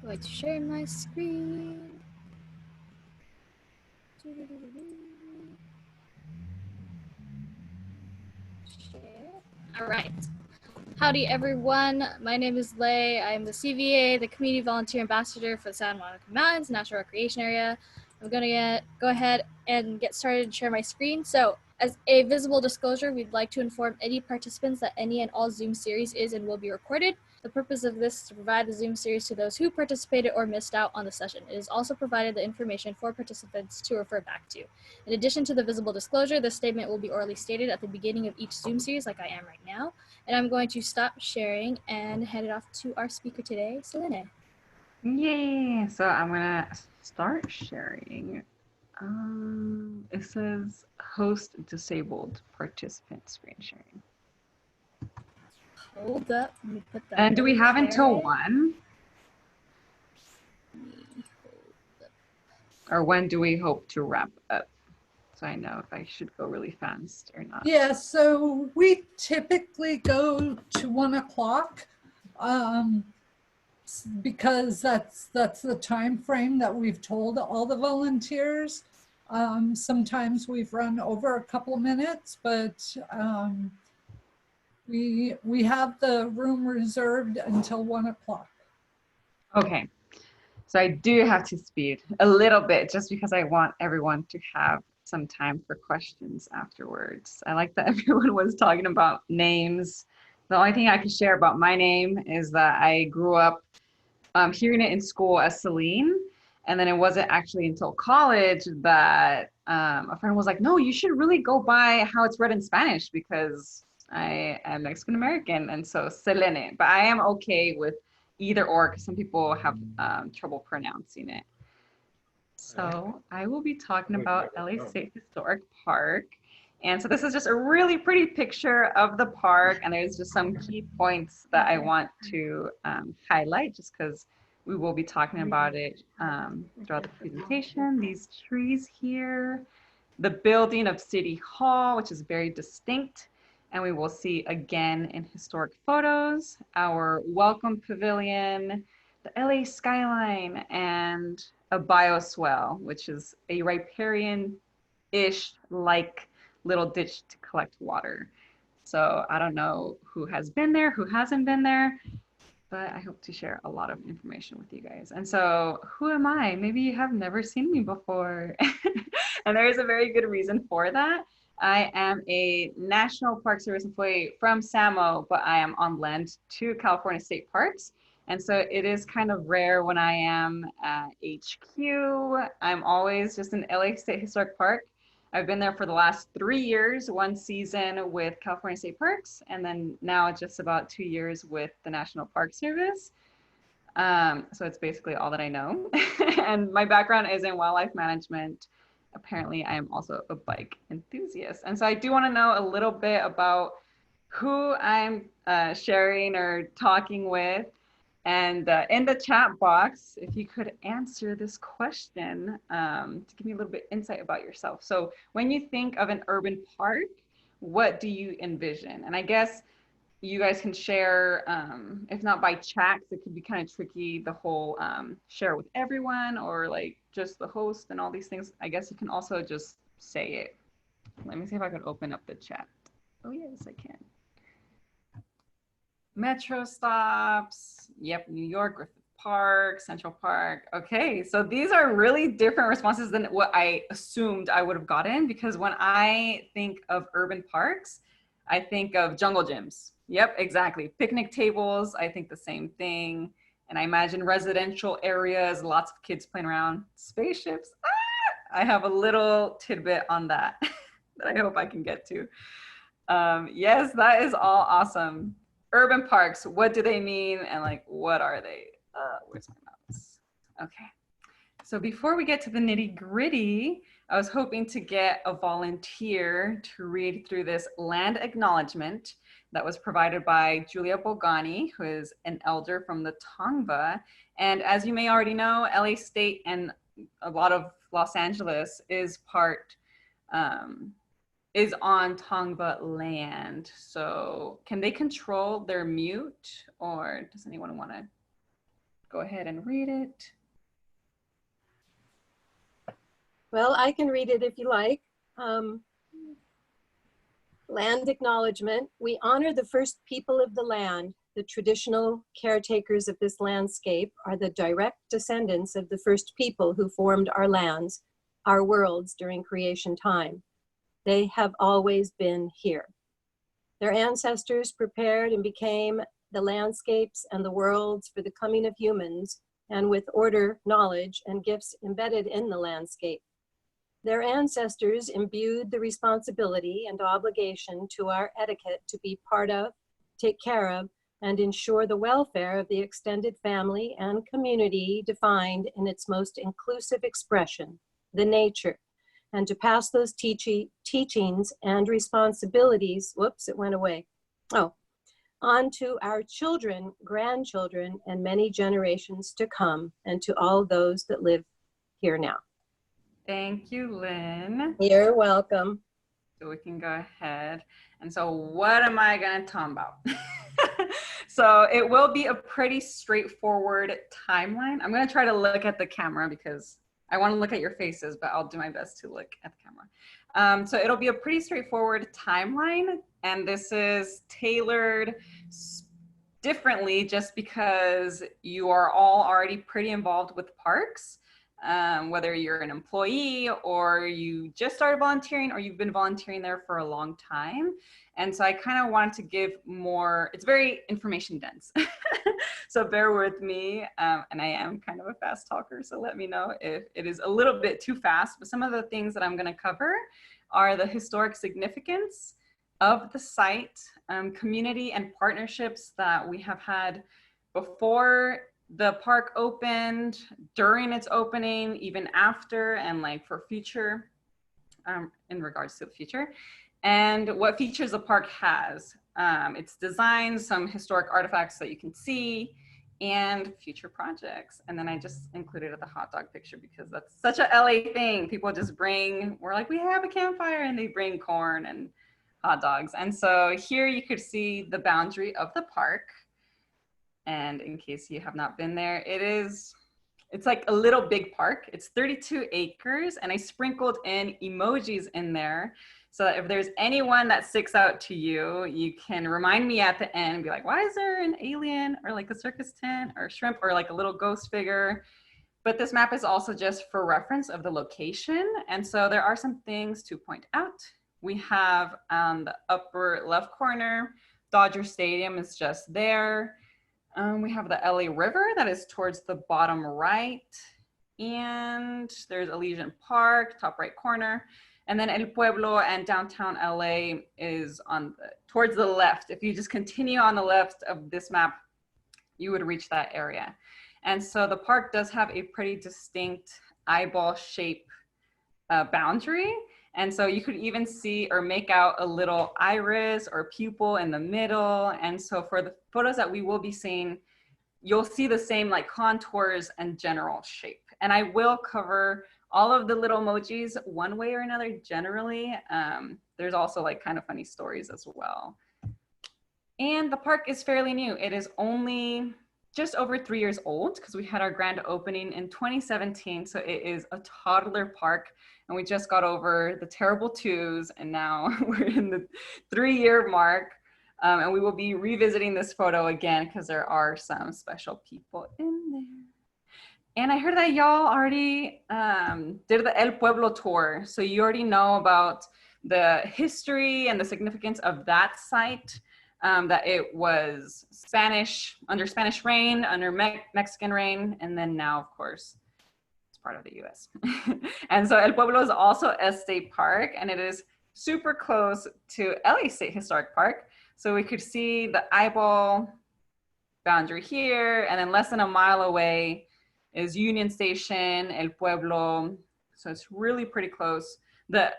Going to share my screen. Share. All right. Howdy, everyone. My name is Lei. I'm the CVA, the Community Volunteer Ambassador for the Santa Monica Mountains National Recreation Area. I'm going to go ahead and get started and share my screen. So, as a visible disclosure, we'd like to inform any participants that any and all Zoom series is and will be recorded. The purpose of this is to provide the Zoom series to those who participated or missed out on the session. It is also provided the information for participants to refer back to. In addition to the visible disclosure, this statement will be orally stated at the beginning of each Zoom series, like I am right now. And I'm going to stop sharing and hand it off to our speaker today, Selene. Yay! So I'm gonna start sharing. It says host disabled participant screen sharing. Hold up, let me put that. And do we have until 1? Or when do we hope to wrap up? So I know if I should go really fast or not. Yeah, so we typically go to 1 o'clock because that's the time frame that we've told all the volunteers. Sometimes we've run over a couple of minutes, but we have the room reserved until 1 o'clock. Okay. So I do have to speed a little bit just because I want everyone to have some time for questions afterwards. I like that everyone was talking about names. The only thing I can share about my name is that I grew up hearing it in school as Celine. And then it wasn't actually until college that a friend was like, no, you should really go by how it's read in Spanish because I am Mexican American. And so Selene, but I am okay with either or because some people have trouble pronouncing it. So I will be talking about LA State Historic Park. And so this is just a really pretty picture of the park. And there's just some key points that I want to highlight just because we will be talking about it throughout the presentation. These trees here, the building of City Hall, which is very distinct. And we will see again in historic photos, our welcome pavilion, the LA skyline, and a bioswale, which is a riparian-ish like little ditch to collect water. So I don't know who has been there, who hasn't been there, but I hope to share a lot of information with you guys. And so who am I? Maybe you have never seen me before. And there is a very good reason for that. I am a National Park Service employee from SAMO, but I am on lend to California State Parks. And so it is kind of rare when I am at HQ. I'm always just in LA State Historic Park. I've been there for the last 3 years, 1 season with California State Parks, and then now just about 2 years with the National Park Service. So it's basically all that I know. And my background is in wildlife management. Apparently, I am also a bike enthusiast. And so I do want to know a little bit about who I'm sharing or talking with. And in the chat box, if you could answer this question to give me a little bit insight about yourself. So when you think of an urban park, what do you envision? And I guess you guys can share, if not by chat, it could be kind of tricky, the whole share with everyone or like just the host and all these things. I guess you can also just say it. Let me see if I could open up the chat. Oh yes, I can. Metro stops, yep, New York, Griffith Park, Central Park. Okay, so these are really different responses than what I assumed I would have gotten because when I think of urban parks, I think of jungle gyms. Yep, exactly. Picnic tables, I think the same thing. And I imagine residential areas, lots of kids playing around. Spaceships, I have a little tidbit on that that I hope I can get to. Yes, that is all awesome. Urban parks, what do they mean? And like, what are they? Where's my mouse? Okay. So before we get to the nitty gritty, I was hoping to get a volunteer to read through this land acknowledgement that was provided by Julia Bogani, who is an elder from the Tongva. And as you may already know, LA State and a lot of Los Angeles is is on Tongva land. So can they control their mute or does anyone want to go ahead and read it. Well, I can read it if you like. Land acknowledgement. We honor the first people of the land. The traditional caretakers of this landscape are the direct descendants of the first people who formed our lands, our worlds during creation time. They have always been here. Their ancestors prepared and became the landscapes and the worlds for the coming of humans, and with order, knowledge, and gifts embedded in the landscape. Their ancestors imbued the responsibility and obligation to our etiquette to be part of, take care of, and ensure the welfare of the extended family and community defined in its most inclusive expression, the nature, and to pass those teachings and responsibilities, whoops, it went away, on to our children, grandchildren, and many generations to come, and to all those that live here now. Thank you, Lynn. You're welcome. So we can go ahead. And so what am I going to talk about? So it will be a pretty straightforward timeline. I'm going to try to look at the camera because I want to look at your faces, but I'll do my best to look at the camera. So it'll be a pretty straightforward timeline. And this is tailored differently just because you are all already pretty involved with parks. Whether you're an employee or you just started volunteering or you've been volunteering there for a long time. And so I kind of wanted to give more, it's very information dense. So bear with me. And I am kind of a fast talker, so let me know if it is a little bit too fast. But some of the things that I'm going to cover are the historic significance of the site, community and partnerships that we have had before the park opened, during its opening, even after, and like for future, in regards to the future, and what features the park has. Its design, some historic artifacts that you can see, and future projects. And then I just included the hot dog picture because that's such a LA thing. People just bring, we're like, we have a campfire, and they bring corn and hot dogs. And so here you could see the boundary of the park. And in case you have not been there, it's like a little big park. It's 32 acres, and I sprinkled in emojis in there so that if there's anyone that sticks out to you, you can remind me at the end and be like, why is there an alien or like a circus tent or shrimp or like a little ghost figure? But this map is also just for reference of the location. And so there are some things to point out. We have the upper left corner, Dodger Stadium is just there. We have the LA River that is towards the bottom right. And there's Elysian Park, top right corner. And then El Pueblo and downtown LA is towards the left. If you just continue on the left of this map, you would reach that area. And so the park does have a pretty distinct eyeball shape boundary. And so you could even see or make out a little iris or pupil in the middle. And so for the photos that we will be seeing, you'll see the same like contours and general shape. And I will cover all of the little emojis one way or another generally. There's also like kind of funny stories as well. And the park is fairly new. It is only just over 3 years old because we had our grand opening in 2017. So it is a toddler park. And we just got over the terrible 2s, and now we're in the 3-year mark. And we will be revisiting this photo again because there are some special people in there. And I heard that y'all already did the El Pueblo tour. So you already know about the history and the significance of that site, that it was under Spanish reign, under Mexican reign, and then now, of course, part of the US. And so El Pueblo is also a state park, and it is super close to LA State Historic Park. So we could see the eyeball boundary here, and then less than a mile away is Union Station, El Pueblo. So it's really pretty close. The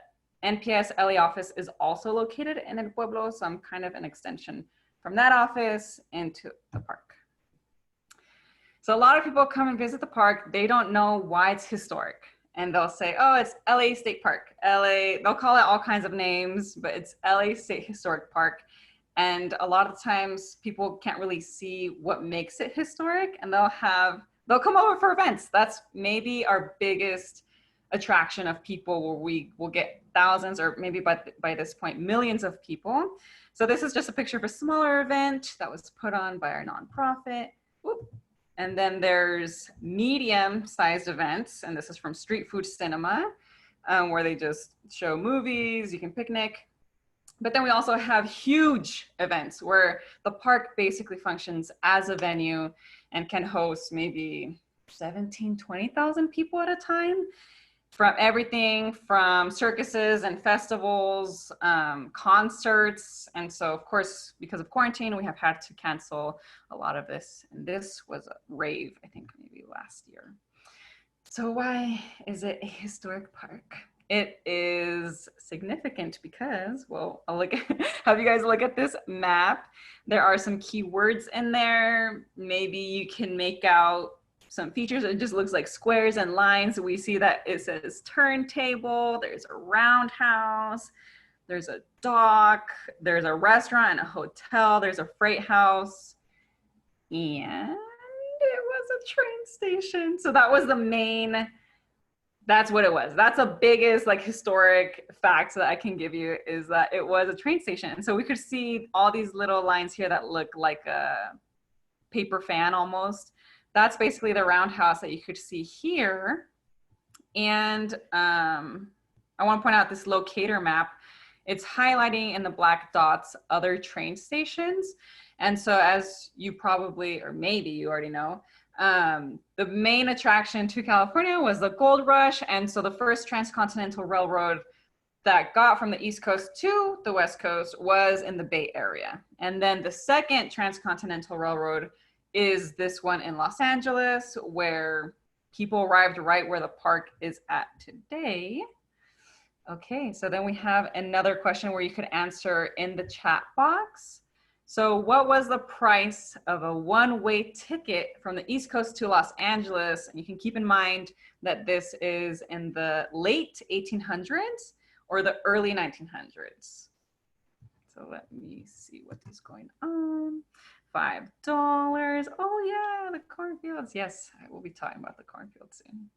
NPS LA office is also located in El Pueblo, so I'm kind of an extension from that office into the park. So a lot of people come and visit the park. They don't know why it's historic. And they'll say, oh, it's LA State Park. They'll call it all kinds of names, but it's LA State Historic Park. And a lot of times people can't really see what makes it historic. And they'll have they'll come over for events. That's maybe our biggest attraction of people, where we will get thousands, or maybe by this point, millions of people. So this is just a picture of a smaller event that was put on by our nonprofit. Whoop. And then there's medium-sized events, and this is from Street Food Cinema, where they just show movies, you can picnic. But then we also have huge events where the park basically functions as a venue and can host maybe 17, 20,000 people at a time, from everything from circuses and festivals, concerts. And so of course, because of quarantine, we have had to cancel a lot of this. And this was a rave, I think maybe last year. So why is it a historic park? It is significant because, well, I'll have you guys look at this map. There are some key words in there. Maybe you can make out some features. It just looks like squares and lines. We see that it says turntable, there's a roundhouse, there's a dock, there's a restaurant and a hotel, there's a freight house, and it was a train station. So that was the main, that's what it was. That's the biggest like historic fact that I can give you, is that it was a train station. And so we could see all these little lines here that look like a paper fan almost. That's basically the roundhouse that you could see here. And I want to point out this locator map. It's highlighting in the black dots other train stations. And so as you probably, or maybe you already know, the main attraction to California was the gold rush. And so the first transcontinental railroad that got from the East Coast to the West Coast was in the Bay Area. And then the second transcontinental railroad is this one in Los Angeles, where people arrived right where the park is at today. Okay, so then we have another question where you could answer in the chat box. So what was the price of a one-way ticket from the East Coast to Los Angeles? And you can keep in mind that this is in the late 1800s or the early 1900s. So let me see what is going on. $5. Oh yeah, the cornfields. Yes, I will be talking about the cornfields soon.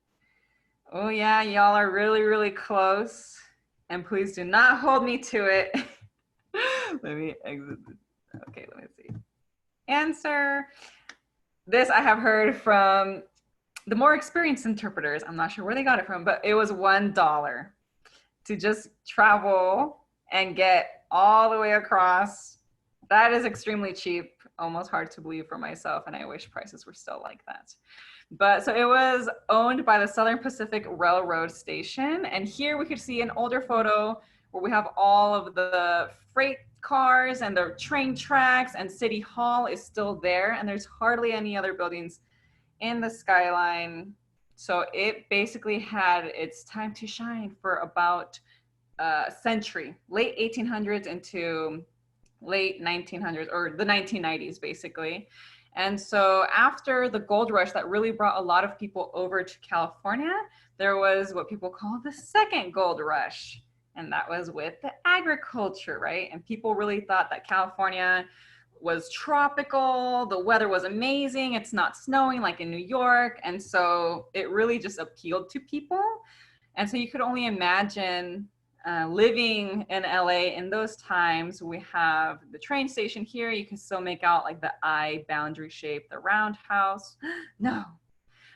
Oh yeah, y'all are really, really close. And please do not hold me to it. Let me exit. Okay, let me see. Answer. This I have heard from the more experienced interpreters. I'm not sure where they got it from, but it was $1 to just travel and get all the way across. That is extremely cheap. Almost hard to believe for myself, and I wish prices were still like that. But so it was owned by the Southern Pacific Railroad Station, and here we could see an older photo where we have all of the freight cars and the train tracks, and City Hall is still there, and there's hardly any other buildings in the skyline. So it basically had its time to shine for about a century, late 1800s into late 1900s, or the 1990s basically. And so after the gold rush that really brought a lot of people over to California, there was what people call the second gold rush. And that was with the agriculture, right? And people really thought that California was tropical, the weather was amazing, it's not snowing like in New York. And so it really just appealed to people. And so you could only imagine living in LA in those times. We have the train station here. You can still make out like the I boundary shape, the roundhouse. No,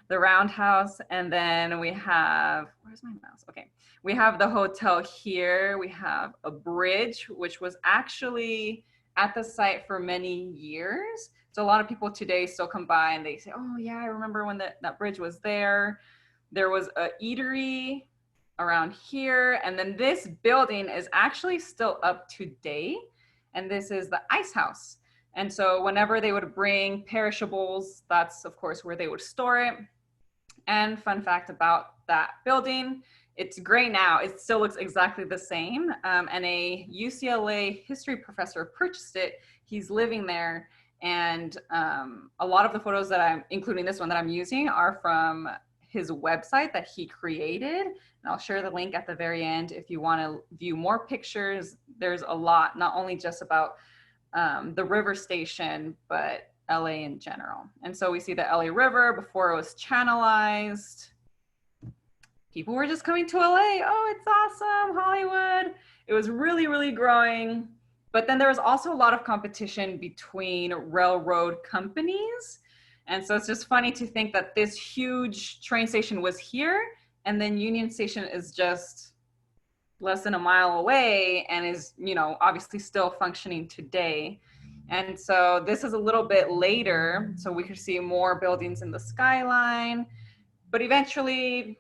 the roundhouse. And then we have, where's my mouse? Okay. We have the hotel here. We have a bridge, which was actually at the site for many years. So a lot of people today still come by and they say, oh yeah, I remember when that bridge was there. There was a eatery around here. And then this building is actually still up to date. And this is the ice house. And so whenever they would bring perishables, that's of course where they would store it. And fun fact about that building, it's gray now. It still looks exactly the same. And a UCLA history professor purchased it. He's living there. And a lot of the photos that I'm, including this one that I'm using, are from his website that he created. And I'll share the link at the very end if you want to view more pictures. There's a lot, not only just about the river station, but LA in general. And so we see the LA River before it was channelized. People were just coming to LA. Oh, it's awesome, Hollywood. It was really, really growing. But then there was also a lot of competition between railroad companies. And so it's just funny to think that this huge train station was here, and then Union Station is just less than a mile away and is, you know, obviously still functioning today. And so this is a little bit later, so we could see more buildings in the skyline, but eventually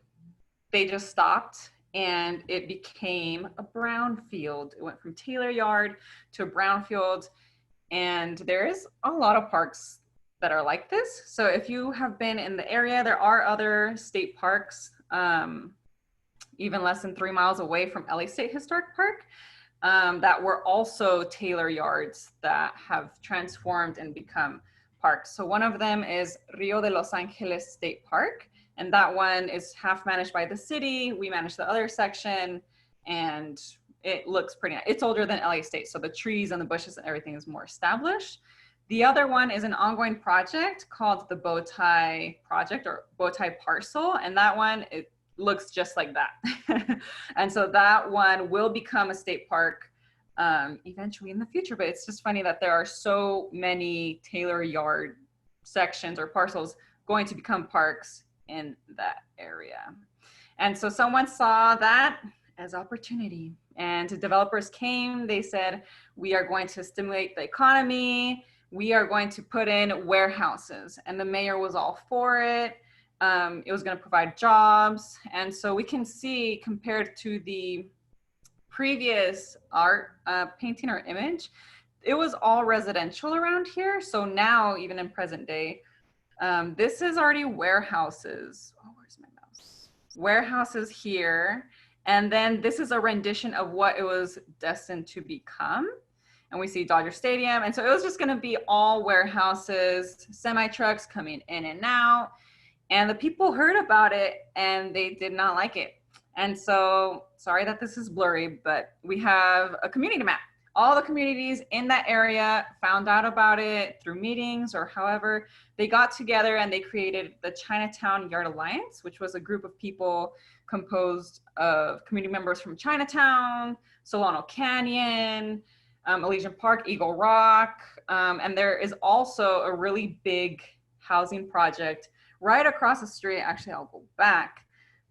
they just stopped and it became a brownfield. It went from Taylor Yard to a brownfield, and there is a lot of parks that are like this. So if you have been in the area, there are other state parks, even less than 3 miles away from LA State Historic Park, that were also Taylor Yards that have transformed and become parks. So one of them is Rio de Los Angeles State Park, and that one is half managed by the city. We manage the other section, and it looks pretty nice. It's older than LA State, so the trees and the bushes and everything is more established. The other one is an ongoing project called the Bowtie Project or Bowtie Parcel, and that one, it looks just like that. And so that one will become a state park eventually in the future, but it's just funny that there are so many Taylor Yard sections or parcels going to become parks in that area. And so someone saw that as opportunity, and developers came, they said, we are going to stimulate the economy, we are going to put in warehouses, and the mayor was all for it. It was going to provide jobs. And so we can see, compared to the previous art painting or image, it was all residential around here. So now, even in present day, this is already warehouses. Oh, where's my mouse? Warehouses here. And then this is a rendition of what it was destined to become. And we see Dodger Stadium. And so it was just going to be all warehouses, semi-trucks coming in and out. And the people heard about it and they did not like it. And so, sorry that this is blurry, but we have a community map. All the communities in that area found out about it through meetings or however. They got together and they created the Chinatown Yard Alliance, which was a group of people composed of community members from Chinatown, Solano Canyon, Elysian Park, Eagle Rock. And there is also a really big housing project right across the street. Actually, I'll go back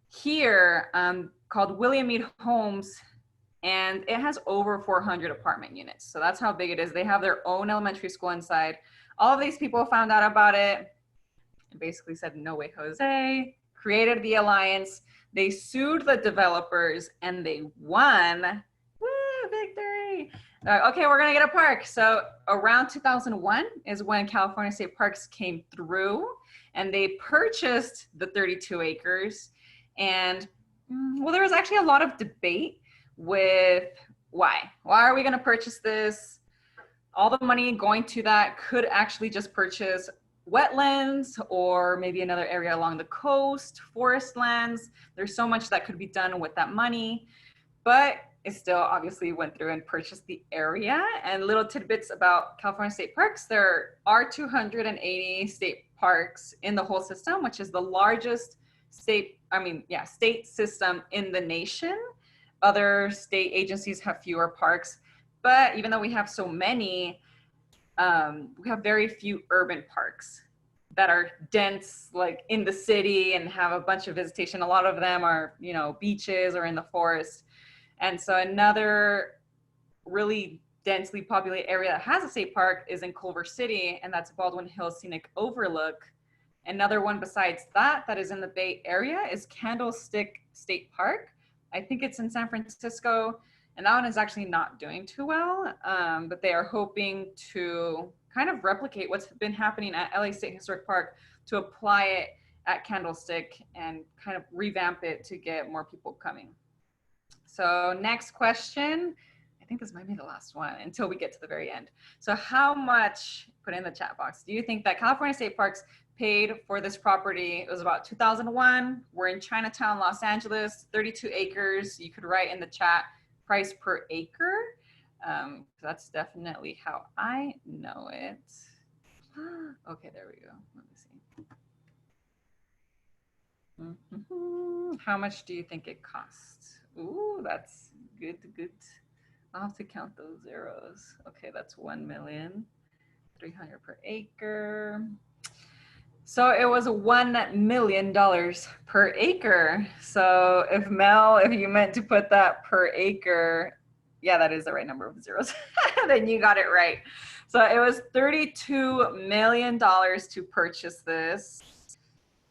here, called William Mead Homes, and it has over 400 apartment units. So that's how big it is. They have their own elementary school inside. All of these people found out about it and basically said, no way, Jose, created the alliance. They sued the developers and they won. Woo, victory. Okay, we're gonna get a park. So around 2001 is when California State Parks came through and they purchased the 32 acres. And well, there was actually a lot of debate with why are we going to purchase this? All the money going to that could actually just purchase wetlands or maybe another area along the coast, forest lands. There's so much that could be done with that money, but it still obviously went through and purchased the area. And little tidbits about California State Parks, there are 280 state parks in the whole system, which is the largest state system in the nation. Other state agencies have fewer parks, but even though we have so many, we have very few urban parks that are dense, like in the city and have a bunch of visitation. A lot of them are, you know, beaches or in the forest. And so another really densely populated area that has a state park is in Culver City, and that's Baldwin Hills Scenic Overlook. Another one besides that is in the Bay Area is Candlestick State Park. I think it's in San Francisco, and that one is actually not doing too well, but they are hoping to kind of replicate what's been happening at LA State Historic Park to apply it at Candlestick and kind of revamp it to get more people coming. So next question, I think this might be the last one until we get to the very end. So how much, put in the chat box, do you think that California State Parks paid for this property? It was about 2001. We're in Chinatown, Los Angeles, 32 acres. You could write in the chat price per acre. That's definitely how I know it. Okay, there we go. Let me see. How much do you think it costs? Ooh, that's good, good. I'll have to count those zeros. Okay, that's 1,300,000 per acre. So it was $1 million per acre. So if you meant to put that per acre, yeah, that is the right number of zeros. Then you got it right. So it was $32 million to purchase this.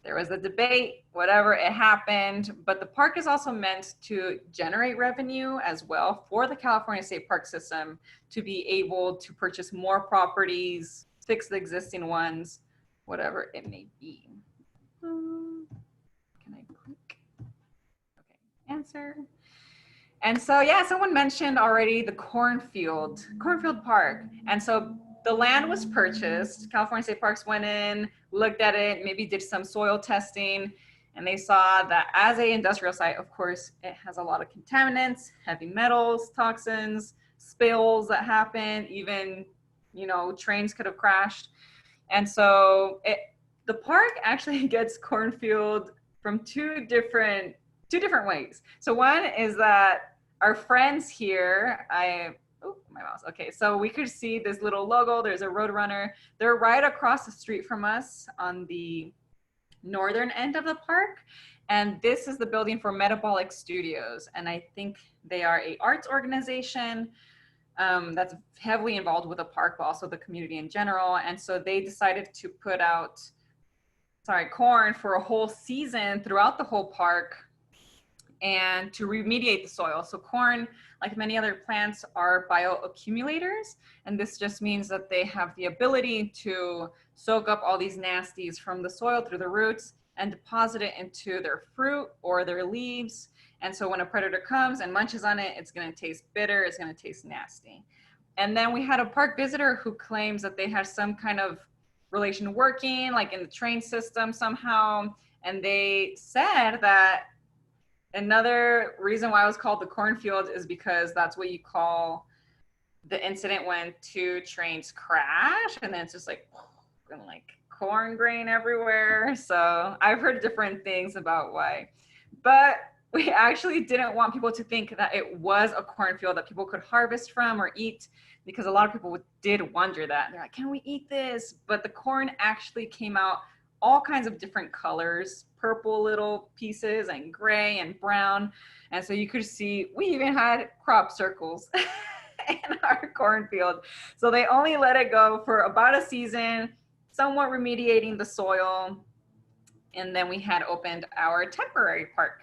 There was a debate, whatever, it happened, but the park is also meant to generate revenue as well for the California State Park System to be able to purchase more properties, fix the existing ones, whatever it may be. Can I click? Okay, answer. And so, yeah, someone mentioned already the Cornfield Park. And so the land was purchased. California State Parks went in, looked at it, maybe did some soil testing, and they saw that as an industrial site, of course, it has a lot of contaminants, heavy metals, toxins, spills that happen, even, trains could have crashed. And so the park actually gets cornfield from two different ways. So one is that our friends here, my mouse. Okay, so we could see this little logo. There's a Roadrunner. They're right across the street from us on the northern end of the park. And this is the building for Metabolic Studios. And I think they are an arts organization that's heavily involved with the park, but also the community in general. And so they decided to put out, corn for a whole season throughout the whole park and to remediate the soil. So corn, like many other plants, are bioaccumulators. And this just means that they have the ability to soak up all these nasties from the soil through the roots and deposit it into their fruit or their leaves. And so when a predator comes and munches on it, it's going to taste bitter, it's going to taste nasty. And then we had a park visitor who claims that they had some kind of relation working, like in the train system somehow. And they said that another reason why it was called the cornfield is because that's what you call the incident when two trains crash, and then it's just like corn grain everywhere. So I've heard different things about why, but we actually didn't want people to think that it was a cornfield that people could harvest from or eat, because a lot of people did wonder that. They're like, can we eat this? But the corn actually came out all kinds of different colors, purple little pieces and gray and brown. And so you could see, we even had crop circles in our cornfield. So they only let it go for about a season, somewhat remediating the soil. And then we had opened our temporary park.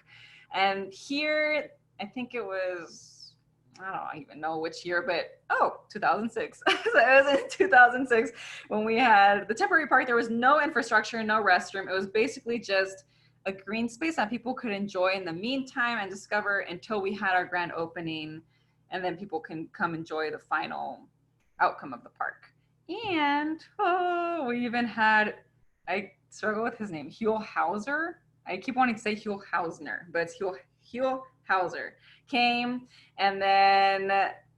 And here, I think it was, I don't even know which year, but 2006. So it was in 2006 when we had the temporary park. There was no infrastructure, no restroom. It was basically just a green space that people could enjoy in the meantime and discover until we had our grand opening. And then people can come enjoy the final outcome of the park. And we even had, I struggle with his name, Huell Hauser. I keep wanting to say Huell Hausner, but it's Huell Hauser came, and then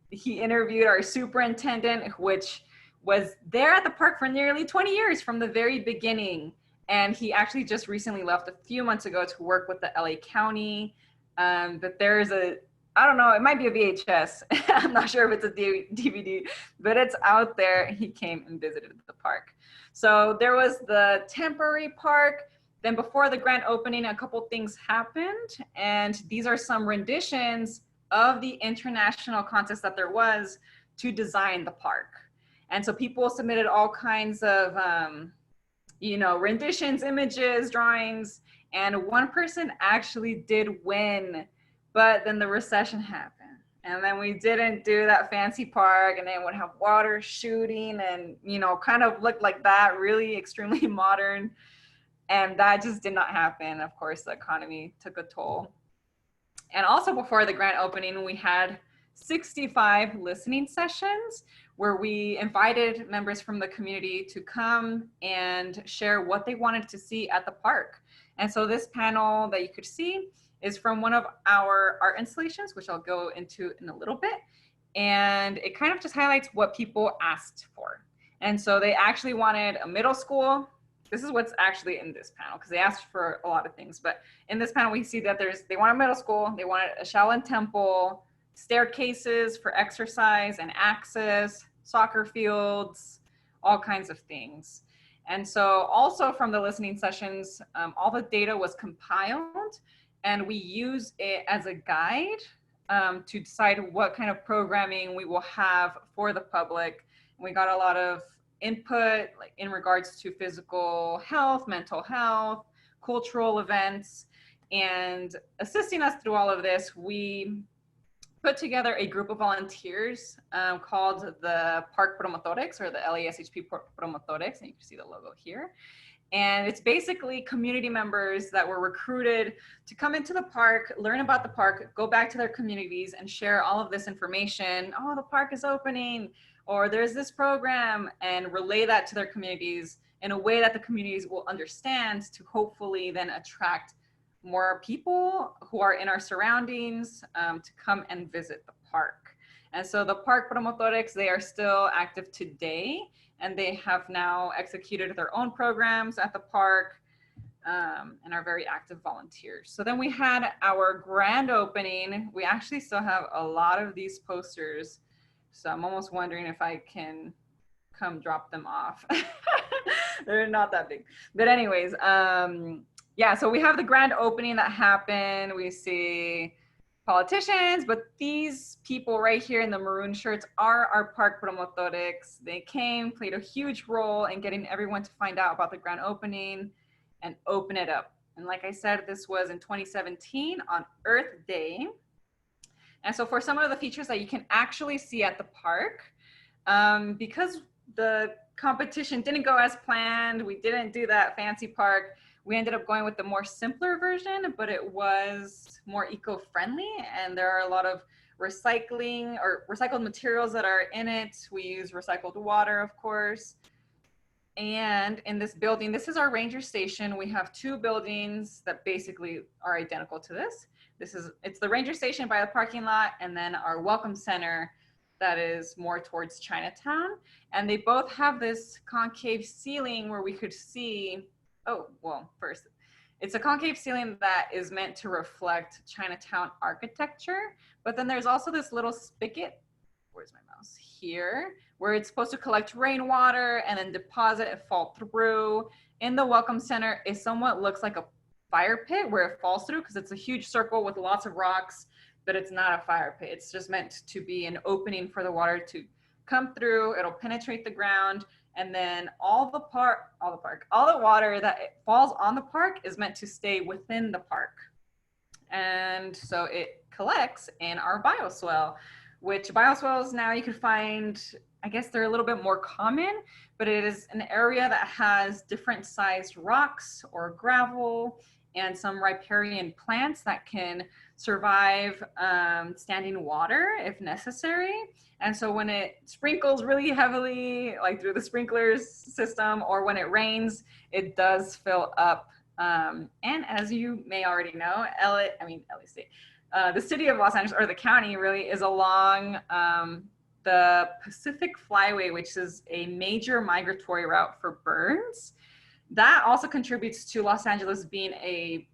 he interviewed our superintendent, which was there at the park for nearly 20 years from the very beginning. And he actually just recently left a few months ago to work with the LA County. But there's I don't know, it might be a VHS. I'm not sure if it's a DVD, but it's out there. He came and visited the park. So there was the temporary park. Then before the grand opening, a couple things happened. And these are some renditions of the international contest that there was to design the park. And so people submitted all kinds of, renditions, images, drawings. And one person actually did win, but then the recession happened. And then we didn't do that fancy park, and then would have water shooting and, kind of looked like that, really extremely modern. And that just did not happen. Of course, the economy took a toll. And also before the grand opening, we had 65 listening sessions where we invited members from the community to come and share what they wanted to see at the park. And so this panel that you could see is from one of our art installations, which I'll go into in a little bit. And it kind of just highlights what people asked for. And so they actually wanted a middle school. This is what's actually in this panel, because they asked for a lot of things. But in this panel, we see that they want a middle school, they wanted a Shaolin temple, staircases for exercise and access, soccer fields, all kinds of things. And so also from the listening sessions, all the data was compiled, and we use it as a guide to decide what kind of programming we will have for the public. We got a lot of input, like in regards to physical health, mental health, cultural events, and assisting us through all of this, we put together a group of volunteers called the Park Promotores, or the LASHP Promotores, and you can see the logo here. And it's basically community members that were recruited to come into the park, learn about the park, go back to their communities and share all of this information. Oh, the park is opening, or there's this program, and relay that to their communities in a way that the communities will understand, to hopefully then attract more people who are in our surroundings to come and visit the park. And so the Park Promotores, they are still active today, and they have now executed their own programs at the park and are very active volunteers. So then we had our grand opening. We actually still have a lot of these posters, so I'm almost wondering if I can come drop them off. They're not that big. But anyways, yeah, so we have the grand opening that happened. We see politicians, but these people right here in the maroon shirts are our park promotores. They came, played a huge role in getting everyone to find out about the grand opening and open it up. And like I said, this was in 2017 on Earth Day. And so for some of the features that you can actually see at the park, because the competition didn't go as planned, we didn't do that fancy park, we ended up going with the more simpler version, but it was more eco-friendly, and there are a lot of recycling or recycled materials that are in it. We use recycled water, of course. And in this building, this is our ranger station. We have two buildings that basically are identical to this. It's the ranger station by the parking lot, and then our welcome center that is more towards Chinatown. And they both have this concave ceiling where we could see, oh, well, first, it's a concave ceiling that is meant to reflect Chinatown architecture. But then there's also this little spigot, where's my mouse? Here, where it's supposed to collect rainwater and then deposit and fall through. In the welcome center, it somewhat looks like a fire pit where it falls through, because it's a huge circle with lots of rocks, but it's not a fire pit. It's just meant to be an opening for the water to come through. It'll penetrate the ground, and then all the water that falls on the park is meant to stay within the park. And so it collects in our bioswale, which bioswales now you can find, I guess they're a little bit more common, but it is an area that has different sized rocks or gravel and some riparian plants that can survive standing water if necessary. And so when it sprinkles really heavily, like through the sprinklers system, or when it rains, it does fill up. And as you may already know, the city of Los Angeles, or the county really, is along the Pacific Flyway, which is a major migratory route for birds. That also contributes to Los Angeles being a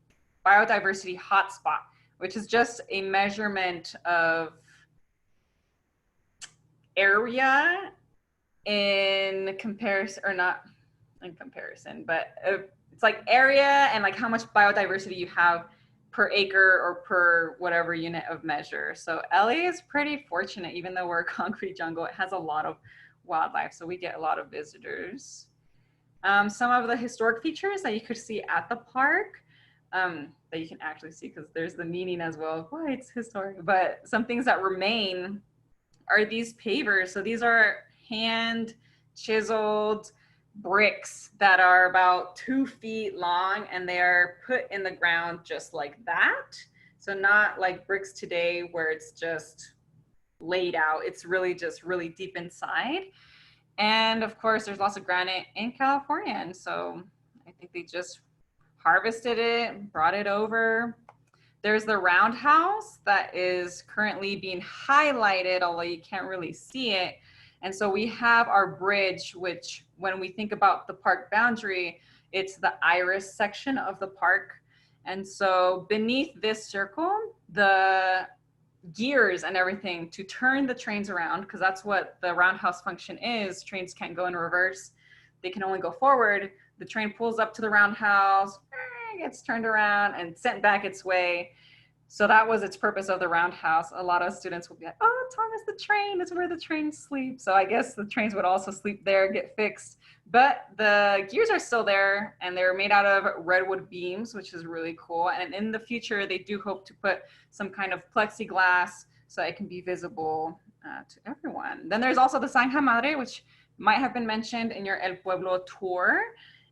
biodiversity hotspot, which is just a measurement of area in comparison, or not in comparison, but it's like area and like how much biodiversity you have per acre or per whatever unit of measure. So LA is pretty fortunate, even though we're a concrete jungle, it has a lot of wildlife, so we get a lot of visitors. Some of the historic features that you could see at the park, that you can actually see, because there's the meaning as well, why it's historic, but some things that remain are these pavers. So these are hand chiseled bricks that are about 2 feet long, and they are put in the ground just like that. So not like bricks today where it's just laid out, it's really just really deep inside. And of course, there's lots of granite in California. And so I think they just harvested it, brought it over. There's the Roundhouse that is currently being highlighted, although you can't really see it. And so we have our bridge, which when we think about the park boundary, it's the iris section of the park. And so beneath this circle, the gears and everything to turn the trains around, because that's what the roundhouse function is. Trains can't go in reverse. They can only go forward. The train pulls up to the roundhouse, gets turned around and sent back its way. So that was its purpose of the roundhouse. A lot of students will be like, oh, Thomas, the train is where the trains sleep. So I guess the trains would also sleep there, get fixed. But the gears are still there, and they're made out of redwood beams, which is really cool. And in the future, they do hope to put some kind of plexiglass so it can be visible to everyone. Then there's also the Zanja Madre, which might have been mentioned in your El Pueblo tour.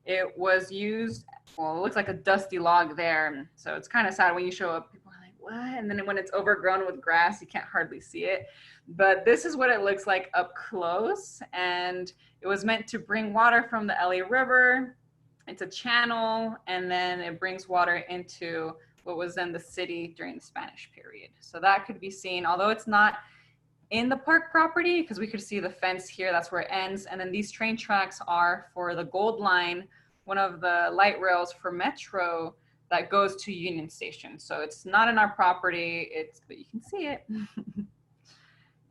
It was used, well, it looks like a dusty log there. So it's kind of sad when you show up, people are like, what? And then when it's overgrown with grass, you can't hardly see it. But this is what it looks like up close. And it was meant to bring water from the LA River. It's a channel, and then it brings water into what was then the city during the Spanish period. So that could be seen, although it's not in the park property, because we could see the fence here, that's where it ends. And then these train tracks are for the Gold Line, one of the light rails for Metro that goes to Union Station. So it's not in our property, but you can see it.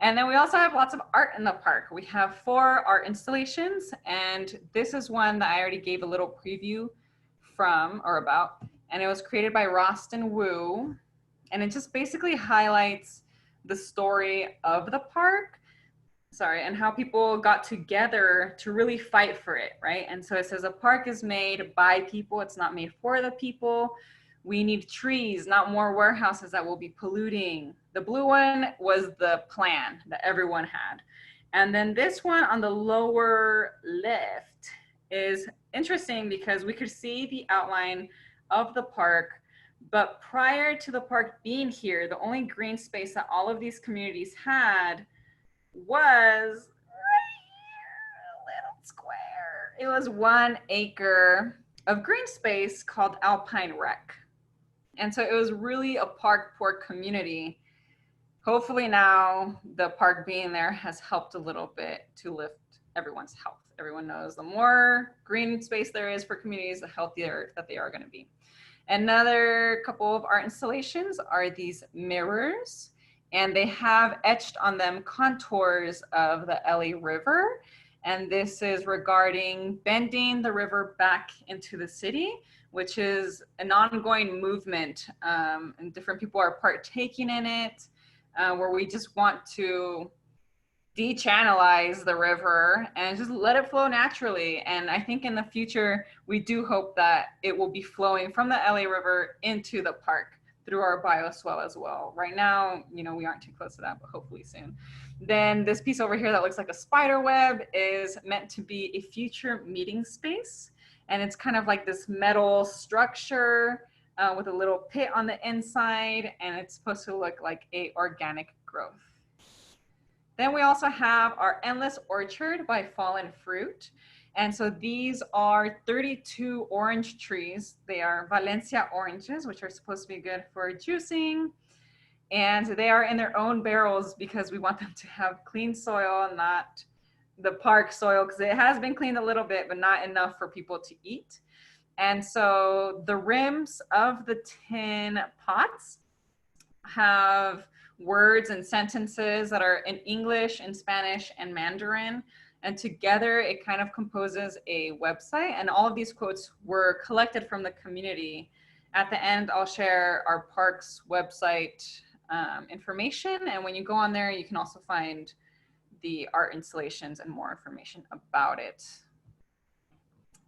And then we also have lots of art in the park. We have 4 art installations, and this is one that I already gave a little preview from or about, and it was created by Rostin Wu, and it just basically highlights the story of the park, and how people got together to really fight for it, right? And so it says a park is made by people, it's not made for the people. We need trees, not more warehouses that will be polluting. The blue one was the plan that everyone had. And then this one on the lower left is interesting because we could see the outline of the park, but prior to the park being here, the only green space that all of these communities had was right here, a little square. It was 1 acre of green space called Alpine Rec. And so it was really a park poor community. Hopefully now the park being there has helped a little bit to lift everyone's health. Everyone knows the more green space there is for communities, the healthier that they are going to be. Another couple of art installations are these mirrors, and they have etched on them contours of the LA River. And this is regarding bending the river back into the city, which is an ongoing movement, and different people are partaking in it, where we just want to de-channelize the river and just let it flow naturally. And I think in the future, we do hope that it will be flowing from the LA River into the park through our bioswale as well. Right now, you know, we aren't too close to that, but hopefully soon. Then this piece over here that looks like a spider web is meant to be a future meeting space. And it's kind of like this metal structure with a little pit on the inside, and it's supposed to look like a organic growth. Then we also have our Endless Orchard by Fallen Fruit. And so these are 32 orange trees. They are Valencia oranges, which are supposed to be good for juicing. And they are in their own barrels because we want them to have clean soil, not the park soil, because it has been cleaned a little bit, but not enough for people to eat. And so the rims of the tin pots have words and sentences that are in English, in Spanish, and Mandarin. And together it kind of composes a website. And all of these quotes were collected from the community. At the end, I'll share our park's website information. And when you go on there, you can also find the art installations and more information about it.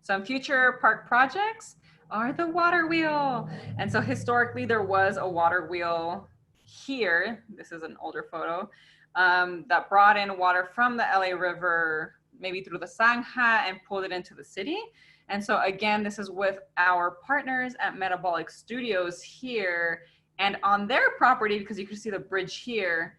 Some future park projects are the water wheel. And so historically there was a water wheel here. This is an older photo that brought in water from the LA River, maybe through the Zanja, and pulled it into the city. And so again, this is with our partners at Metabolic Studios here. And on their property, because you can see the bridge here,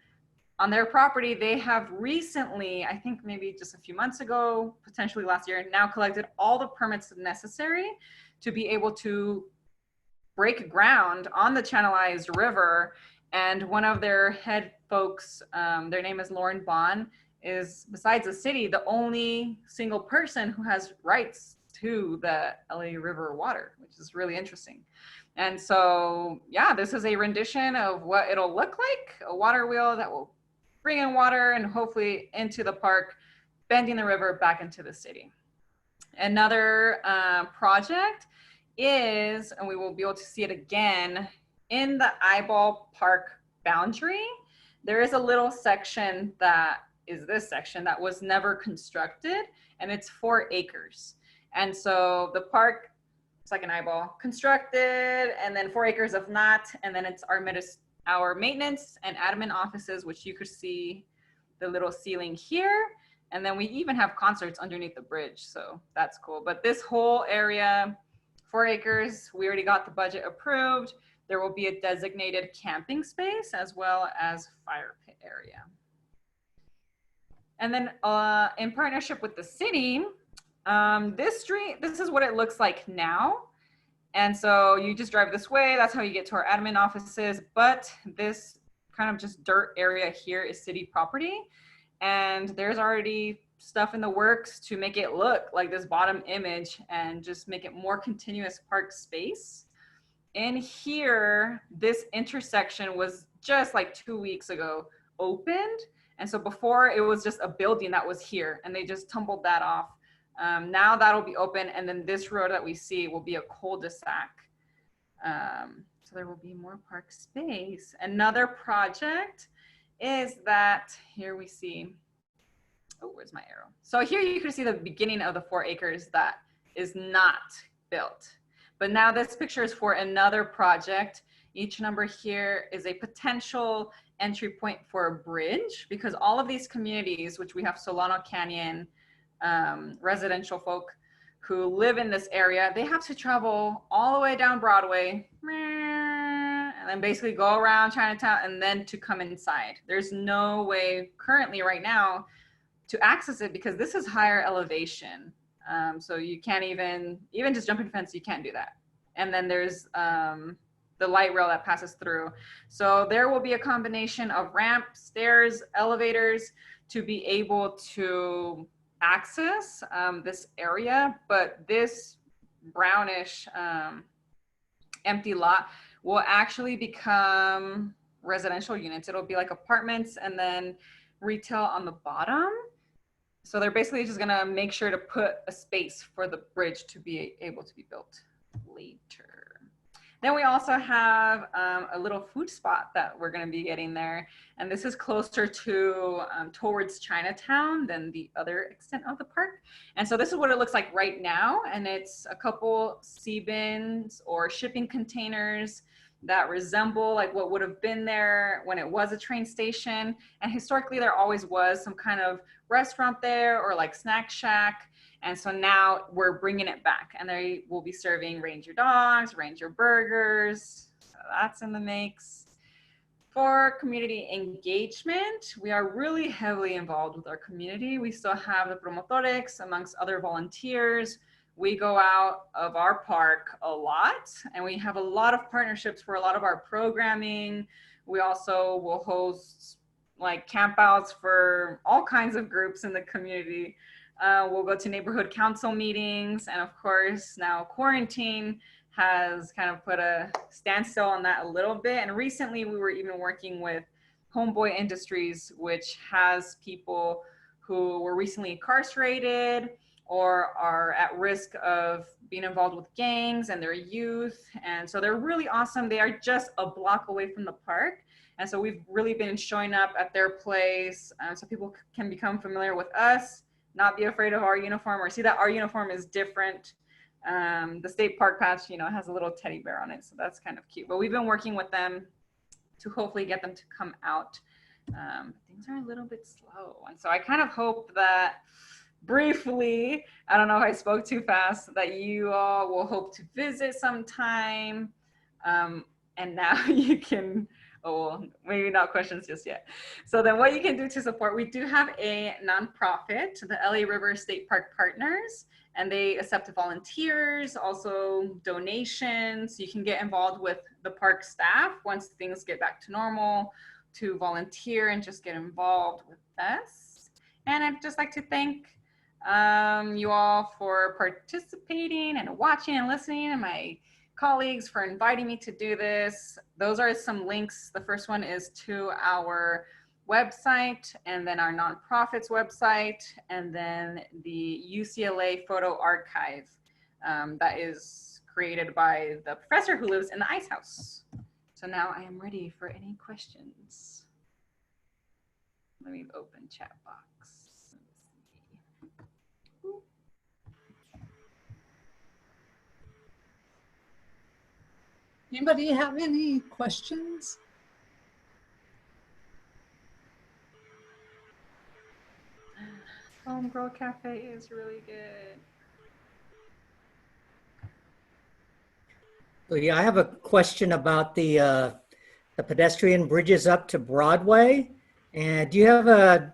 on their property, they have recently, I think maybe just a few months ago, potentially last year, now collected all the permits necessary to be able to break ground on the channelized river. And one of their head folks, their name is Lauren Bond, is, besides the city, the only single person who has rights to the LA River water, which is really interesting. And so, yeah, this is a rendition of what it'll look like, a water wheel that will bring in water and hopefully into the park, bending the river back into the city. Another project is, and we will be able to see it again, in the Eyeball Park boundary, there is a little section that is this section that was never constructed, and it's 4 acres. And so the park, it's like an eyeball, constructed, and then 4 acres of not, and then it's our maintenance and admin offices, which you could see the little ceiling here. And then we even have concerts underneath the bridge, so that's cool. But this whole area, 4 acres, we already got the budget approved. There will be a designated camping space as well as fire pit area. And then in partnership with the city, this street, this is what it looks like now. And so you just drive this way, that's how you get to our admin offices. But this kind of just dirt area here is city property. And there's already stuff in the works to make it look like this bottom image and just make it more continuous park space. In here, this intersection was just like 2 weeks ago opened. And so before it was just a building that was here and they just tumbled that off. Now that'll be open. And then this road that we see will be a cul-de-sac. So there will be more park space. Another project is that here we see, oh, where's my arrow? So here you can see the beginning of the 4 acres that is not built. But now this picture is for another project. Each number here is a potential entry point for a bridge, because all of these communities, which we have Solano Canyon, residential folk who live in this area, they have to travel all the way down Broadway and then basically go around Chinatown and then to come inside. There's no way currently right now to access it because this is higher elevation. So you can't even just jumping fence, you can't do that. And then there's the light rail that passes through. So there will be a combination of ramp, stairs, elevators to be able to access this area. But this brownish empty lot will actually become residential units. It'll be like apartments and then retail on the bottom. So they're basically just gonna make sure to put a space for the bridge to be able to be built later. Then we also have a little food spot that we're gonna be getting there. And this is closer to towards Chinatown than the other extent of the park. And so this is what it looks like right now. And it's a couple sea bins or shipping containers that resemble like what would have been there when it was a train station. And historically there always was some kind of restaurant there or like snack shack. And so now we're bringing it back and they will be serving Ranger dogs, Ranger burgers. So that's in the mix. For community engagement, we are really heavily involved with our community. We still have the promotores amongst other volunteers. We go out of our park a lot and we have a lot of partnerships for a lot of our programming. We also will host like campouts for all kinds of groups in the community. We'll go to neighborhood council meetings. And of course, now quarantine has kind of put a standstill on that a little bit. And recently we were even working with Homeboy Industries, which has people who were recently incarcerated or are at risk of being involved with gangs and their youth. And so they're really awesome. They are just a block away from the park. And so we've really been showing up at their place so people can become familiar with us, not be afraid of our uniform or see that our uniform is different. The state park patch, you know, has a little teddy bear on it. So that's kind of cute. But we've been working with them to hopefully get them to come out. Things are a little bit slow. And so I kind of hope that briefly, I don't know if I spoke too fast, that you all will hope to visit sometime. And now you can, oh, well, maybe not questions just yet. So then what you can do to support, we do have a nonprofit, the LA River State Park Partners, and they accept volunteers, also donations. You can get involved with the park staff once things get back to normal to volunteer and just get involved with us. And I'd just like to thank you all for participating and watching and listening, and my colleagues for inviting me to do this. Those are some links. The first one is to our website, and then our nonprofit's website, and then the UCLA photo archive that is created by the professor who lives in the ice house. So now I am ready for any questions. Let me open chat box. Anybody have any questions? Homegirl Cafe is really good. So yeah, I have a question about the pedestrian bridges up to Broadway. And do you have a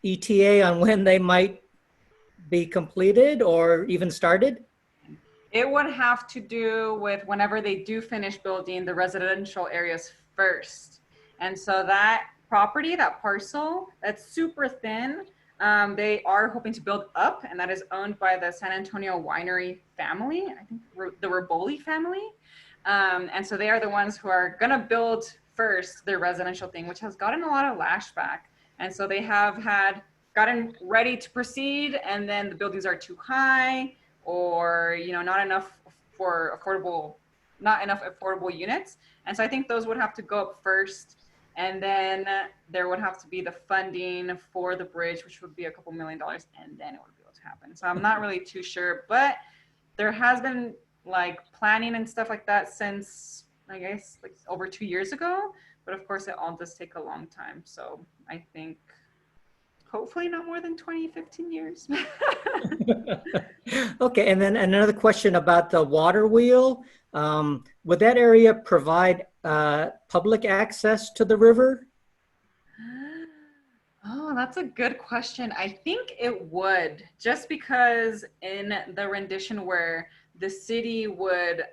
ETA on when they might be completed or even started? It would have to do with whenever they do finish building the residential areas first. And so that property, that parcel, that's super thin, they are hoping to build up, and that is owned by the San Antonio winery family, I think the Riboli family. And so they are the ones who are gonna build first their residential thing, which has gotten a lot of lashback. And so they have gotten ready to proceed, and then the buildings are too high, or not enough affordable units. And so I think those would have to go up first, and then there would have to be the funding for the bridge, which would be a couple $1 million, and then it would be able to happen. So I'm not really too sure, but there has been like planning and stuff like that since, I guess, like over 2 years ago. But of course it all does take a long time. So I think hopefully not more than 20, 15 years. Okay, and then another question about the water wheel. Would that area provide public access to the river? Oh, that's a good question. I think it would, just because in the rendition where the city would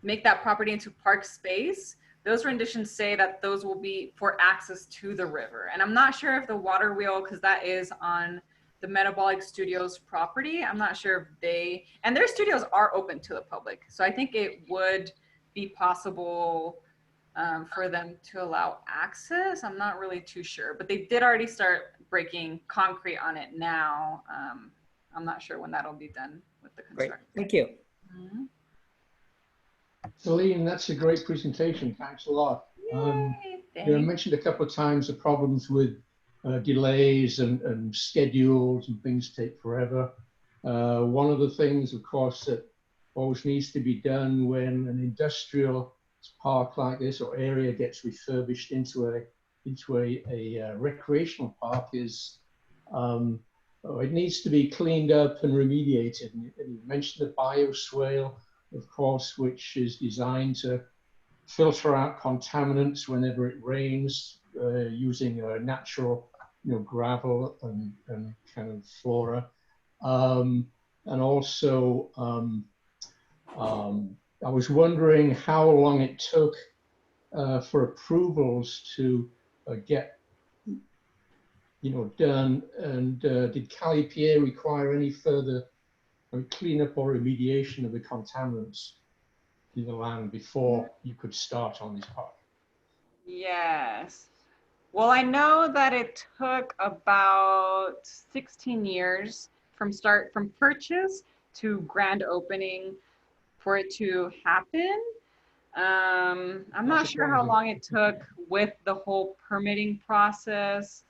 make that property into park space, those renditions say that those will be for access to the river. And I'm not sure if the water wheel, because that is on the Metabolic Studios property, I'm not sure if and their studios are open to the public. So I think it would be possible for them to allow access. I'm not really too sure, but they did already start breaking concrete on it now. I'm not sure when that'll be done with the construction. Great, thank you. Mm-hmm. Celine, that's a great presentation. Thanks a lot. You mentioned a couple of times the problems with delays and schedules and things take forever. One of the things, of course, that always needs to be done when an industrial park like this or area gets refurbished into a recreational park is it needs to be cleaned up and remediated. And you mentioned the bioswale, of course, which is designed to filter out contaminants whenever it rains, using natural, gravel and kind of flora. And also, I was wondering how long it took for approvals to get, done, and did Calipier require any further cleanup or remediation of the contaminants in the land before you could start on this park? Yes. Well, I know that it took about 16 years from purchase to grand opening for it to happen. I'm not sure how long it took with the whole permitting process.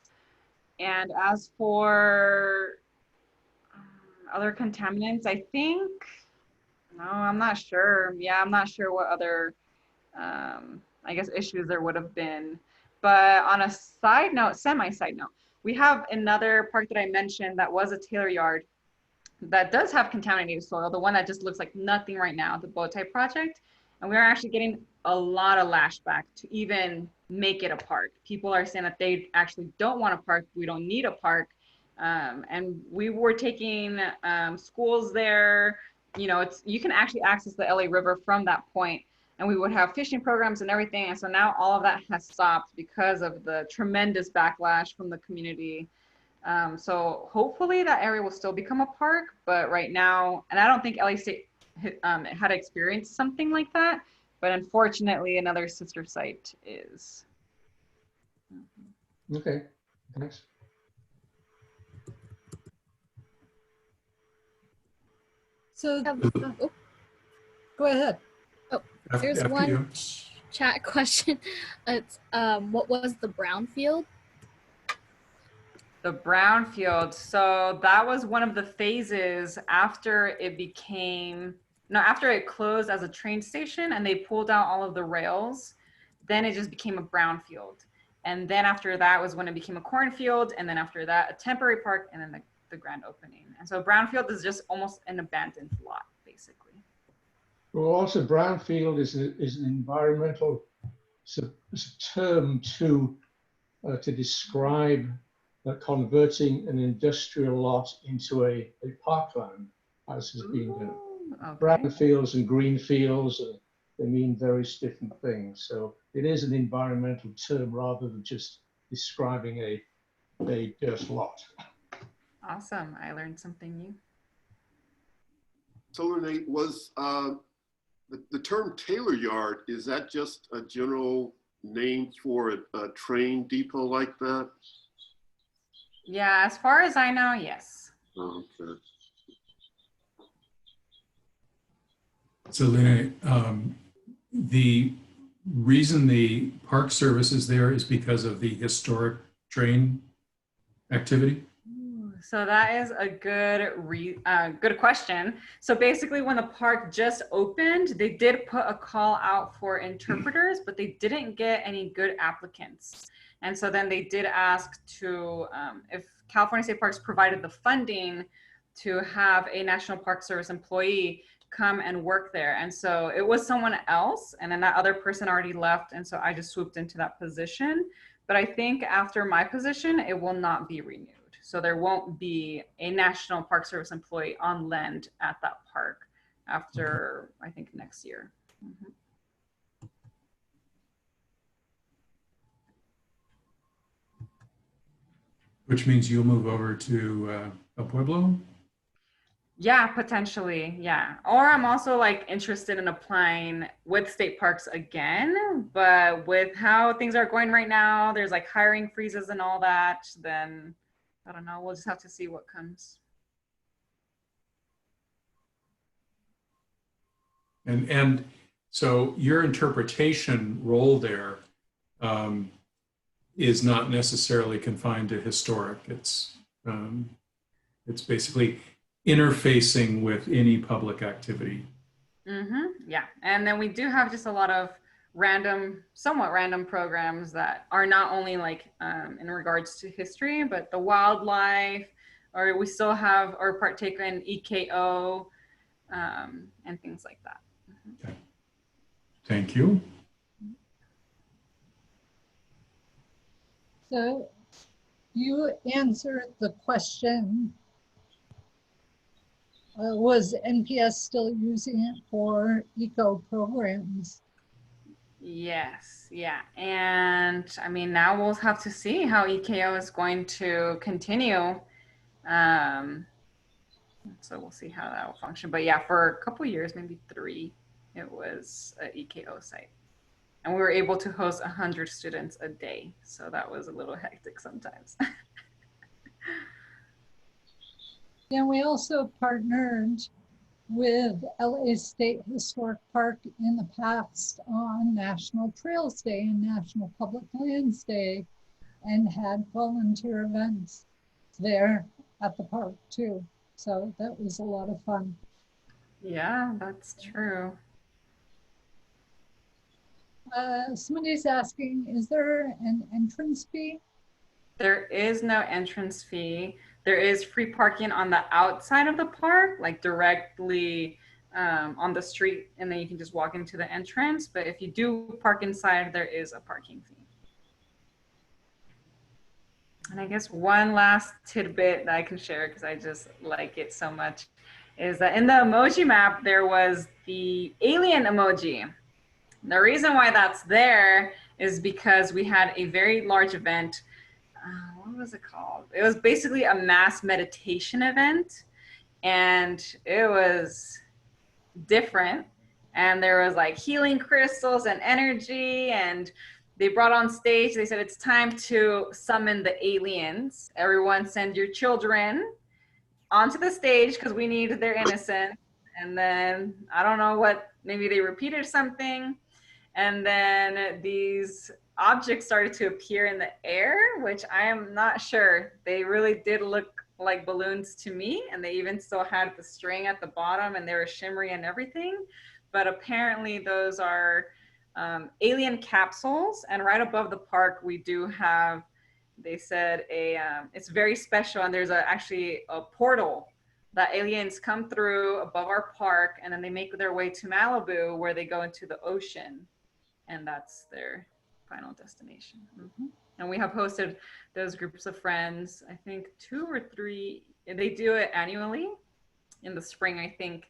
And as for other contaminants, I think, no, I'm not sure. Yeah, I'm not sure what other, I guess, issues there would have been. But on a side note, semi-side note, we have another park that I mentioned that was a Taylor yard that does have contaminated soil, the one that just looks like nothing right now, the Bowtie project. And we are actually getting a lot of lashback to even make it a park. People are saying that they actually don't want a park. We don't need a park. And we were taking schools there. You can actually access the LA River from that point. and we would have fishing programs and everything. And so now all of that has stopped because of the tremendous backlash from the community. So hopefully that area will still become a park, but right now, and I don't think LA State had experienced something like that, but unfortunately another sister site is. Okay, thanks. So Oh, go ahead. there's After one you. chat question. It's what was the brownfield? The brownfield. So that was one of the phases after it became, no, after it closed as a train station and they pulled out all of the rails, then it just became a brownfield. And then after that was when it became a cornfield. And then after that, a temporary park, and then the grand opening. And so brownfield is just almost an abandoned lot, basically. Well, also brownfield is an environmental term to describe converting an industrial lot into a parkland, as has been done. Okay. Brownfields and greenfields, they mean various different things. So it is an environmental term rather than just describing a dirt lot. Awesome. I learned something new. So Renee, was the term Taylor Yard, is that just a general name for a train depot like that? Yeah, as far as I know, yes. Oh, okay. So Lena, the reason the Park Service is there is because of the historic train activity? So that is a good question. So basically when the park just opened, they did put a call out for interpreters, but they didn't get any good applicants. And so then they did ask to, if California State Parks provided the funding to have a National Park Service employee come and work there. And so it was someone else, and then that other person already left. And so I just swooped into that position. But I think after my position, it will not be renewed. So there won't be a National Park Service employee on land at that park after, I think, next year. Mm-hmm. Which means you'll move over to El Pueblo? Yeah, potentially, yeah. Or I'm also like interested in applying with state parks again, but with how things are going right now, there's like hiring freezes and all that, then I don't know, we'll just have to see what comes. And so your interpretation role there is not necessarily confined to historic. It's basically interfacing with any public activity. Mm-hmm. Yeah, and then we do have just a lot of random, somewhat random programs that are not only like in regards to history, but the wildlife, or we still have or partake in EKO and things like that. Mm-hmm. Okay. Thank you. So you answered the question, was NPS still using it for eco programs? Yes, yeah. And I mean, now we'll have to see how EKO is going to continue. So we'll see how that will function. But yeah, for a couple years, maybe 3, it was an EKO site. And we were able to host 100 students a day. So that was a little hectic sometimes. And we also partnered with LA State Historic Park in the past on National Trails Day and National Public Lands Day, and had volunteer events there at the park too. So that was a lot of fun. Yeah, that's true. Somebody's asking, is there an entrance fee? There is no entrance fee. There is free parking on the outside of the park, like directly on the street, and then you can just walk into the entrance. But if you do park inside, there is a parking fee. And I guess one last tidbit that I can share, because I just like it so much, is that in the emoji map, there was the alien emoji. The reason why that's there is because we had a very large event. What was it called? It was basically a mass meditation event, and it was different. And there was like healing crystals and energy, and they brought on stage, they said it's time to summon the aliens. Everyone send your children onto the stage because we need their innocence. And then I don't know what, maybe they repeated something. And then these objects started to appear in the air, which I am not sure. They really did look like balloons to me. And they even still had the string at the bottom and they were shimmery and everything. But apparently those are alien capsules. And right above the park, we do have, they said, it's very special. And there's actually a portal that aliens come through above our park, and then they make their way to Malibu, where they go into the ocean, and that's their final destination. And we have hosted those groups of friends, I think 2 or 3, and they do it annually in the spring, I think.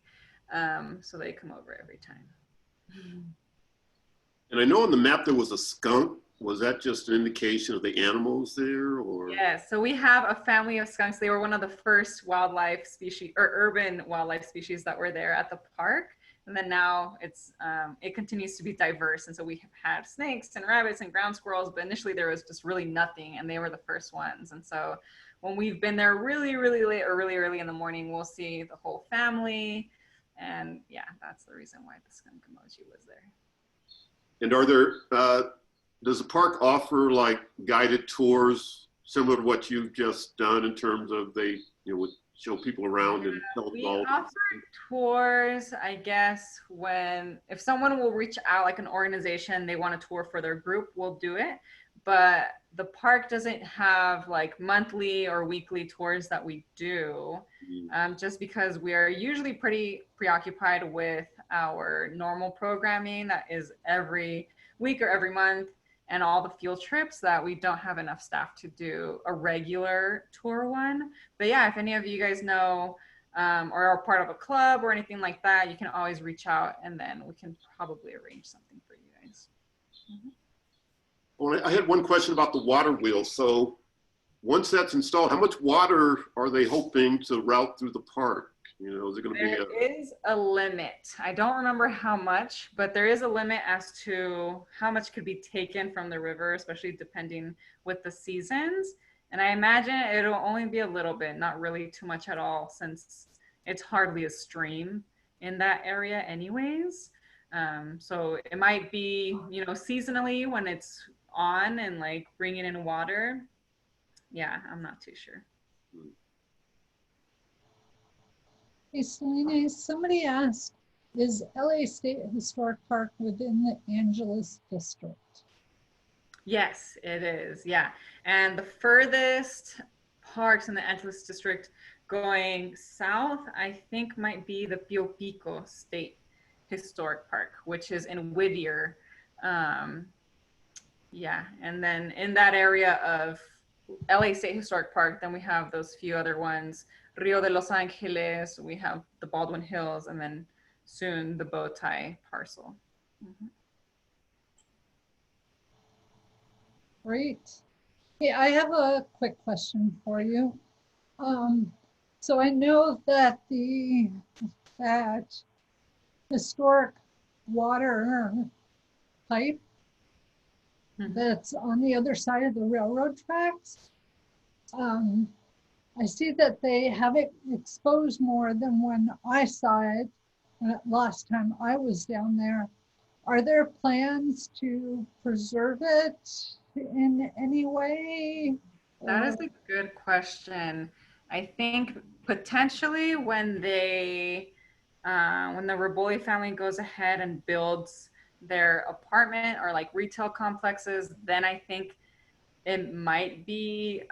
So they come over every time. And I know on the map there was a skunk. Was that just an indication of the animals there, or? Yeah, so we have a family of skunks. They were one of the first wildlife species, or urban wildlife species, that were there at the park. And then now it continues to be diverse. And so we have had snakes and rabbits and ground squirrels, but initially there was just really nothing, and they were the first ones. And so when we've been there really, really late or really early in the morning, we'll see the whole family. And yeah, that's the reason why the skunk emoji was there. And are there, does the park offer like guided tours similar to what you've just done in terms of they, would show people around and tell them we all? offer tours, I guess, if someone will reach out, like an organization, they want a tour for their group, we'll do it. But the park doesn't have like monthly or weekly tours that we do, just because we are usually pretty preoccupied with our normal programming that is every week or every month, and all the field trips, that we don't have enough staff to do a regular tour one. But yeah, if any of you guys know or are part of a club or anything like that, you can always reach out, and then we can probably arrange something for you guys. Well, I had one question about the water wheel. So once that's installed, how much water are they hoping to route through the park? Is it going to be There is a limit. I don't remember how much, but there is a limit as to how much could be taken from the river, especially depending with the seasons. And I imagine it'll only be a little bit, not really too much at all, since it's hardly a stream in that area anyways. So it might be, seasonally when it's on and like bringing in water. Yeah, I'm not too sure. Hey, Selena, somebody asked, is LA State Historic Park within the Angeles District? Yes, it is. Yeah. And the furthest parks in the Angeles District going south, I think might be the Pio Pico State Historic Park, which is in Whittier. Yeah. And then in that area of LA State Historic Park, then we have those few other ones. Rio de Los Angeles, we have the Baldwin Hills, and then soon the bow tie parcel. Great. Hey, I have a quick question for you. So I know that that historic water pipe that's on the other side of the railroad tracks, I see that they have it exposed more than when I saw it last time I was down there. Are there plans to preserve it in any way? That is a good question. I think potentially when the Raboli family goes ahead and builds their apartment or like retail complexes, then I think it might be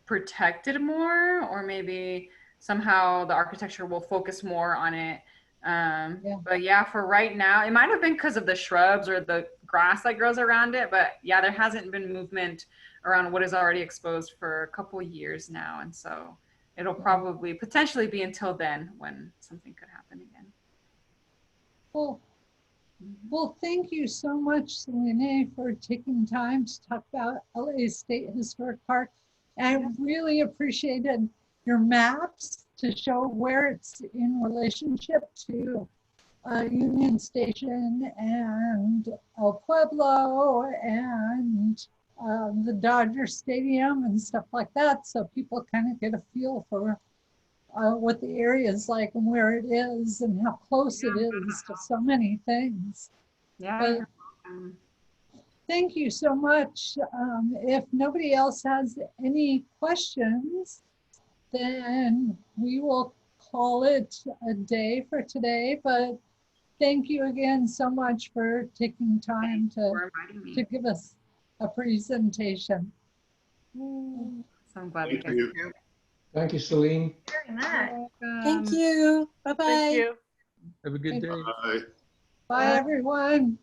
protected more, or maybe somehow the architecture will focus more on it. But yeah, for right now, it might have been because of the shrubs or the grass that grows around it. But yeah, there hasn't been movement around what is already exposed for a couple years now. And so it'll probably potentially be until then when something could happen again. Cool. Well, thank you so much, Selene, for taking time to talk about LA State Historic Park. I really appreciated your maps to show where it's in relationship to Union Station and El Pueblo and the Dodger Stadium and stuff like that, so people kind of get a feel for what the area is like and where it is and how close it is to so many things. Yeah. Thank you so much. If nobody else has any questions, then we will call it a day for today. But thank you again so much for taking time to give us a presentation. So I'm glad you Thank guys you. came. Thank you, Celine. Very much. Thank you. Bye-bye. Thank you. Have a good day. Bye. Bye, everyone.